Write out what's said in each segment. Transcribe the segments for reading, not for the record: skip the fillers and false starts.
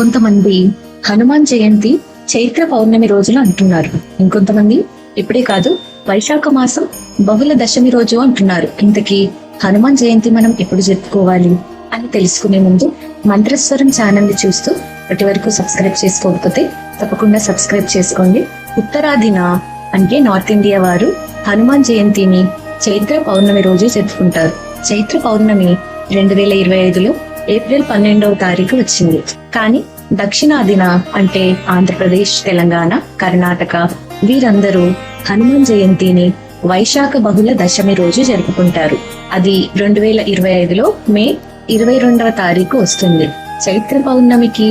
కొంతమంది హనుమాన్ జయంతి చైత్ర పౌర్ణమి రోజున అంటున్నారు. ఇంకొంతమంది ఇప్పుడే కాదు వైశాఖ మాసం బహుళ దశమి రోజు అంటున్నారు. ఇంతకీ హనుమాన్ జయంతి మనం ఎప్పుడు జరుపుకోవాలి అని తెలుసుకునే ముందు మంత్రస్వరం ఛానల్ ని చూస్తూ ఇప్పటి వరకు సబ్స్క్రైబ్ చేసుకోకపోతే తప్పకుండా సబ్స్క్రైబ్ చేసుకోండి. ఉత్తరాదిన అంటే నార్త్ ఇండియా వారు హనుమాన్ జయంతిని చైత్ర పౌర్ణమి రోజు జరుపుకుంటారు. చైత్ర పౌర్ణమి 2025లో ఏప్రిల్ 12వ తారీఖు వచ్చింది. కానీ దక్షిణాదిన అంటే ఆంధ్రప్రదేశ్, తెలంగాణ, కర్ణాటక వీరందరూ హనుమాన్ జయంతిని వైశాఖ బహుళ దశమి రోజు జరుపుకుంటారు. అది 2025లో మే 22వ తారీఖు వస్తుంది. చైత్ర పౌర్ణమికి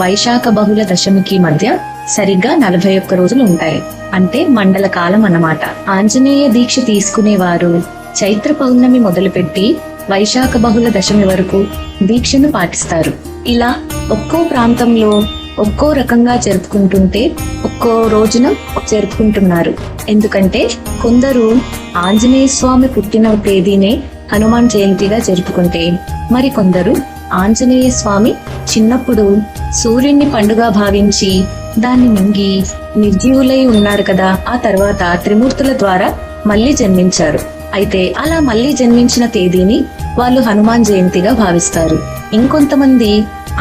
వైశాఖ బహుళ దశమికి మధ్య సరిగ్గా 41 రోజులు ఉంటాయి. అంటే మండల కాలం అన్నమాట. ఆంజనేయ దీక్ష తీసుకునేవారు చైత్ర పౌర్ణమి మొదలుపెట్టి వైశాఖ బహుళ దశమి వరకు దీక్షను పాటిస్తారు. ఇలా ఒక్కో ప్రాంతంలో ఒక్కో రకంగా జరుపుకుంటుంటే ఒక్కో రోజున జరుపుకుంటున్నారు. ఎందుకంటే కొందరు ఆంజనేయ స్వామి పుట్టిన తేదీనే హనుమాన్ జయంతిగా జరుపుకుంటే, మరి కొందరు ఆంజనేయ స్వామి చిన్నప్పుడు సూర్యుడిని పండుగ భావించి దాన్ని మింగి నిర్జీవులై ఉన్నారు కదా, ఆ తర్వాత త్రిమూర్తుల ద్వారా మళ్ళీ జన్మించారు. అయితే అలా మళ్ళీ జన్మించిన తేదీని వాళ్ళు హనుమాన్ జయంతిగా భావిస్తారు. ఇంకొంతమంది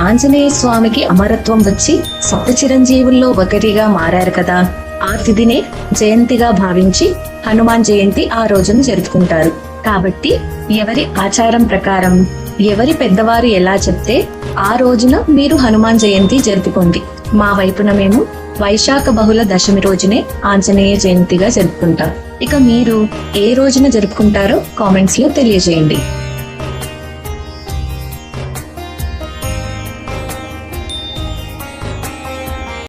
ఆంజనేయ స్వామికి అమరత్వం వచ్చి సప్త చిరంజీవుల్లో ఒకరిగా మారారు కదా, ఆ తిథినే జయంతిగా భావించి హనుమాన్ జయంతి ఆ రోజును జరుపుకుంటారు. కాబట్టి ఎవరి ఆచారం ప్రకారం ఎవరి పెద్దవారు ఎలా చెప్తే ఆ రోజున మీరు హనుమాన్ జయంతి జరుపుకోండి. మా వైపున మేము వైశాఖ బహుళ దశమి రోజునే ఆంజనేయ జయంతిగా జరుపుకుంటాం. ఇక మీరు ఏ రోజున జరుపుకుంటారో కామెంట్స్ లో తెలియజేయండి.